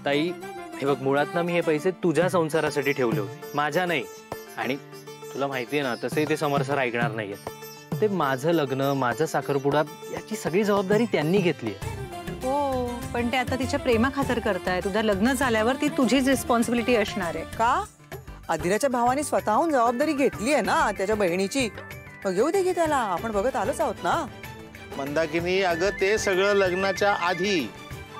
ताई हे बघ, मुळात ना मी हे पैसे तुझ्या संसारासाठी ठेवले होते, माझ्या नाही. आणि तुला माहितीये ना, तसंही ते समर सर ऐकणार नाहीये. ते माझं लग्न, माझा साखरपुडा याची सगळी जबाबदारी त्यांनी घेतली आहे. हो, पण ते आता तिच्या प्रेमाखातर करताय. तुझं लग्न झाल्यावर ती तुझीच रिस्पॉन्सिबिलिटी असणार आहे. का? अधिराच्या भावाने स्वतःहून जबाबदारी घेतली आहे ना त्याच्या बहिणीची. मग घेऊ दे की त्याला, आपण बघत आलोच आहोत ना. मंदाकिनी, अगं ते सगळं लग्नाच्या आधी.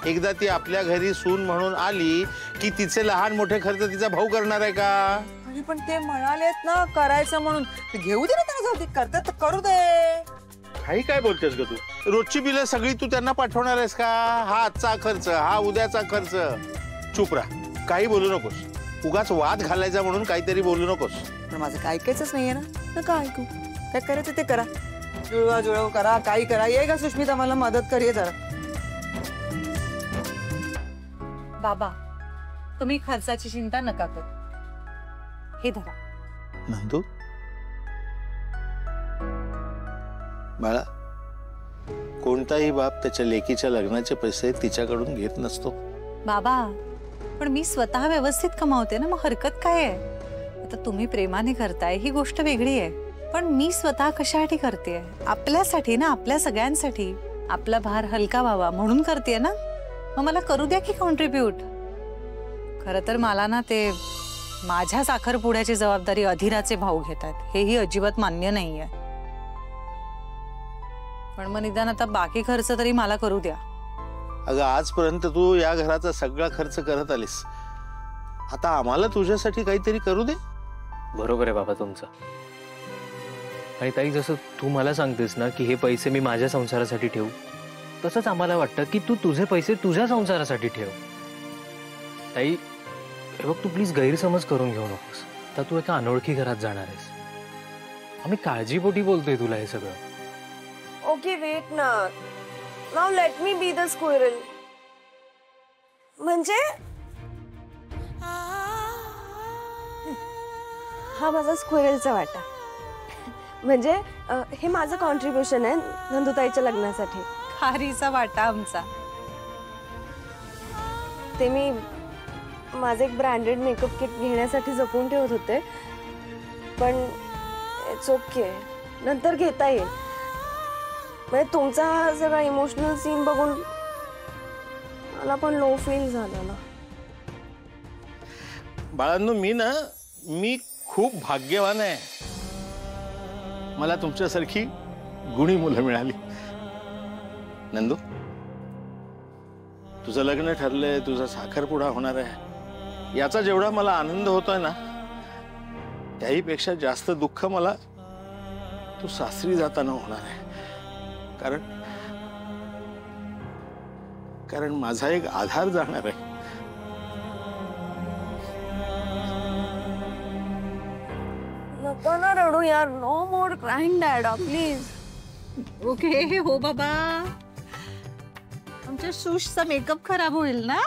एकदा ती आपल्या घरी सून म्हणून आली की तिचे लहान मोठे खर्च तिचा भाऊ करणार आहे का? पण ते म्हणालेत ना करायचं म्हणून, घेऊ दे ना त्यांना, जाऊ दे, करतात तर करू दे. काही काय बोलतेस ग तू? रोजची बिलं सगळी तू त्यांना पाठवणार आहेस का? हा आजचा खर्च, हा उद्याचा खर्च. चुप राहा, काही बोलू नकोस. उगाच वाद घालायचा म्हणून काहीतरी बोलू नकोस. पण माझं काय ऐकायचंच नाहीये ना, नका ऐकू. काय करायचं ते करा, जुळवा करा, काही करा. ये का सुष्मिता, मला मदत कर, ये जरा. बाबा, तुम्ही खर्चाची चिंता नका करू. हे धरा. नंदू, बाळा, कोणताही बाप त्याच्या लेकीच्या लग्नाचे पैसे तिच्याकडून घेत नसतो. बाबा, पण मी स्वतः व्यवस्थित कमावते ना, मग हरकत काय आहे? आता तुम्ही प्रेमाने करताय ही गोष्ट वेगळी आहे, पण मी स्वतः कशासाठी करते? आपल्यासाठी ना, आपल्या सगळ्यांसाठी. आपला भार हलका व्हावा म्हणून करते ना. मग मला करू द्या की कॉन्ट्रीब्यूट. खरं तर मला ना ते माझ्या साखरपुड्याची जबाबदारी अधिराचे भाऊ घेतात, हेही अजिबात मान्य नाहीये. पण मग निदान आता बाकी खर्च तरी मला करू द्या. अगं, आजपर्यंत तू या घराचा सगळा खर्च करत आलीस, आता आम्हाला तुझ्यासाठी काहीतरी करू दे. बरोबर आहे बाबा तुमचं. आणि ताई, जसं तू मला सांगतेस ना की हे पैसे मी माझ्या संसारासाठी ठेवू, तसंच आम्हाला वाटतं की तू तुझे पैसे तुझ्या संसारासाठी ठेव. ताई हे बघ, तू प्लीज गैरसमज करून घेऊ नकोस. आता तू एका अनोळखी घरात जाणार आहेस. आम्ही काळजीपोटी बोलतोय तुला हे सगळं. ओके, वेट ना. Now let me be the squirrel. म्हणजे हा माझा स्क्विरलचा वाटा. म्हणजे हे माझं कॉन्ट्रीब्युशन आहे नंदुताईच्या लग्नासाठी. खारीचा वाटा आमचा. ते मी माझं एक ब्रँडेड मेकअप किट घेण्यासाठी जपून ठेवत होते, पण इट्स ओके, नंतर घेता येईल. म्हणजे तुमचा हा सगळा इमोशनल सीन बघून मला पण लो फील झालं ना. बाळांनो, मी खूप भाग्यवान आहे. मला तुमच्यासारखी गुणी मुलं मिळाली. नंदू, तुझं लग्न ठरलंय, तुझा साखरपुडा होणार आहे, याचा जेवढा मला आनंद होतोय ना, त्याहीपेक्षा जास्त दुःख मला तू सासरी जाताना होणार आहे. कारण माझा एक आधार जाणार आहे. नको ना रडू यार. No more crying dada, please. Okay, हो बाबा. आमच्या सुशचा मेकअप खराब होईल ना.